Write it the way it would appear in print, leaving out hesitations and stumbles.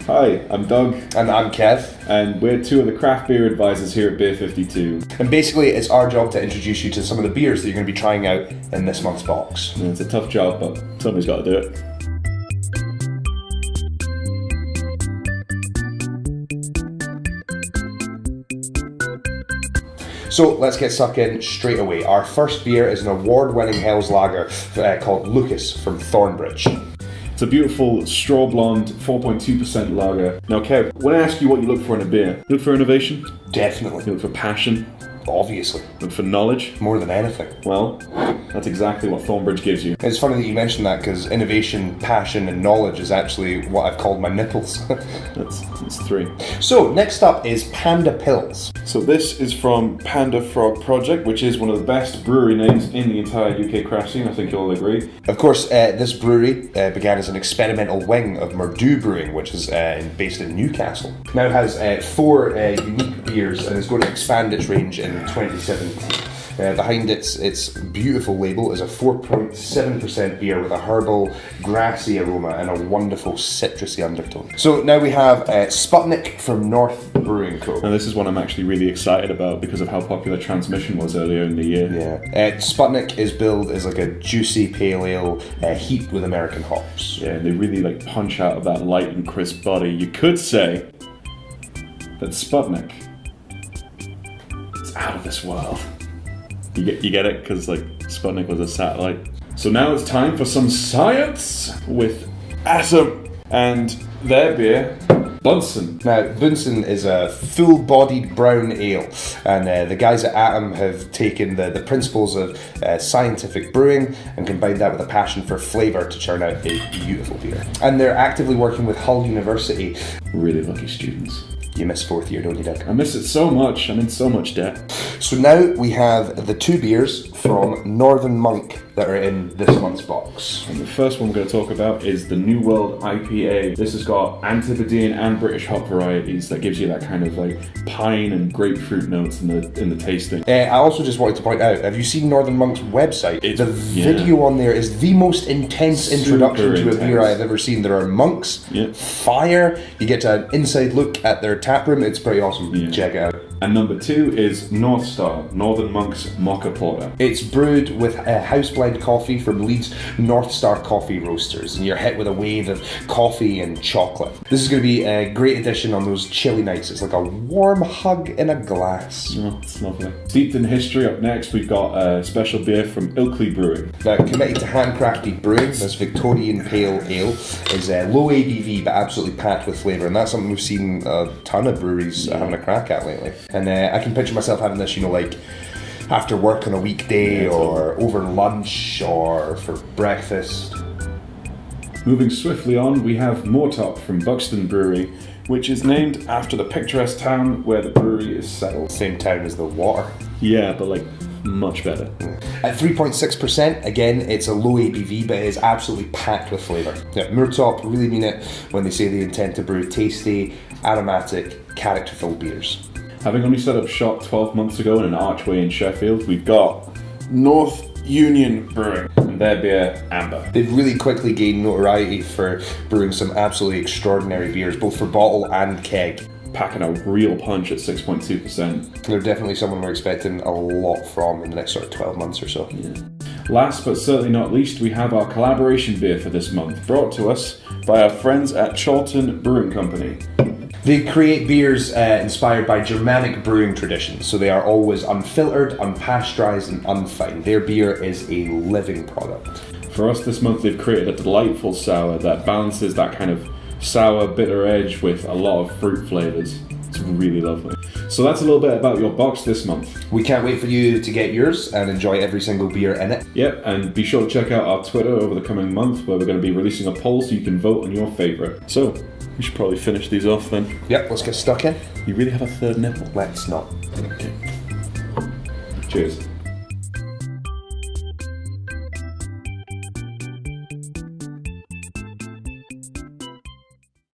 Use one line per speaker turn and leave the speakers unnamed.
Hi, I'm Doug.
And I'm Kev.
And we're two of the craft beer advisors here at Beer 52.
And basically, it's our job to introduce you to some of the beers that you're going to be trying out in this month's box.
Yeah, it's a tough job, but somebody's got to do it.
So let's get stuck in straight away. Our first beer is an award-winning Helles lager called Lucas from Thornbridge.
It's a beautiful straw blonde 4.2% lager. Now Kev, when I ask you what you look for in a beer, you look for innovation?
Definitely.
You look for passion?
Obviously.
You look for knowledge?
More than anything.
Well, that's exactly what Thornbridge gives you.
It's funny that you mentioned that because innovation, passion and knowledge is actually what I've called my nipples.
That's three.
So next up is Panda Pills.
So this is from Panda Frog Project, which is one of the best brewery names in the entire UK craft scene, I think you'll all agree.
Of course, this brewery began as an experimental wing of Murdu Brewing, which is based in Newcastle. Now it has 4 unique beers and is going to expand its range in 2017. Behind its beautiful label is a 4.7% beer with a herbal, grassy aroma and a wonderful citrusy undertone. So now we have Sputnik from Northern Brewing Co.
Now this is one I'm actually really excited about because of how popular Transmission was earlier in the year.
Yeah, Sputnik is billed as like a juicy pale ale heaped with American hops.
Yeah, they really punch out of that light and crisp body. You could say that Sputnik is out of this world. You get it? Because Sputnik was a satellite. So now it's time for some science with Assam and their beer, Bunsen.
Now, Bunsen is a full-bodied brown ale, and the guys at Atom have taken the principles of scientific brewing and combined that with a passion for flavour to churn out a beautiful beer. And they're actively working with Hull University.
Really lucky students.
You miss 4th year, don't you, Doug?
I miss it so much. I'm in so much debt.
So now we have the 2 beers from Northern Monk that are in this month's box.
And the first one we're going to talk about is the New World IPA. This has got Antipodean and British hop varieties that gives you that kind of pine and grapefruit notes in the tasting.
I also just wanted to point out, have you seen Northern Monk's website? The video on there is the most intense introduction to a beer I've ever seen. There are monks, fire, you get an inside look at their tap room. It's pretty awesome. Check it out.
And number 2 is North Star, Northern Monk's Mocha Porter.
It's brewed with house blend coffee from Leeds North Star Coffee Roasters, and you're hit with a wave of coffee and chocolate. This is going to be a great addition on those chilly nights. It's like a warm hug in a glass.
Oh, it's lovely. Steeped in history, up next we've got a special beer from Ilsley Brewery.
Now, committed to handcrafted brewing, this Victorian Pale Ale is low ABV but absolutely packed with flavour, and that's something we've seen a ton of breweries having a crack at lately. And I can picture myself having this, after work on a weekday or over lunch or for breakfast.
Moving swiftly on, we have Moortop from Tuston Brewery, which is named after the picturesque town where the brewery is settled.
Same town as the water.
Yeah, but much better.
At 3.6%, again, it's a low ABV, but it is absolutely packed with flavour. Yeah, Moortop really mean it when they say they intend to brew tasty, aromatic, characterful beers.
Having only set up shop 12 months ago in an archway in Sheffield, we've got North Union Brewing and their beer, Amber.
They've really quickly gained notoriety for brewing some absolutely extraordinary beers, both for bottle and keg.
Packing a real punch at 6.2%.
They're definitely someone we're expecting a lot from in the next 12 months or so.
Yeah. Last but certainly not least, we have our collaboration beer for this month, brought to us by our friends at Tuston Brewing Company.
They create beers inspired by Germanic brewing traditions, so they are always unfiltered, unpasteurized and unfined. Their beer is a living product.
For us this month, they've created a delightful sour that balances that kind of sour, bitter edge with a lot of fruit flavours. It's really lovely. So that's a little bit about your box this month.
We can't wait for you to get yours and enjoy every single beer in it.
Yep, and be sure to check out our Twitter over the coming month where we're going to be releasing a poll so you can vote on your favourite. So, we should probably finish these off then.
Yep, let's get stuck in.
You really have a third nipple?
Let's not.
Okay. Cheers.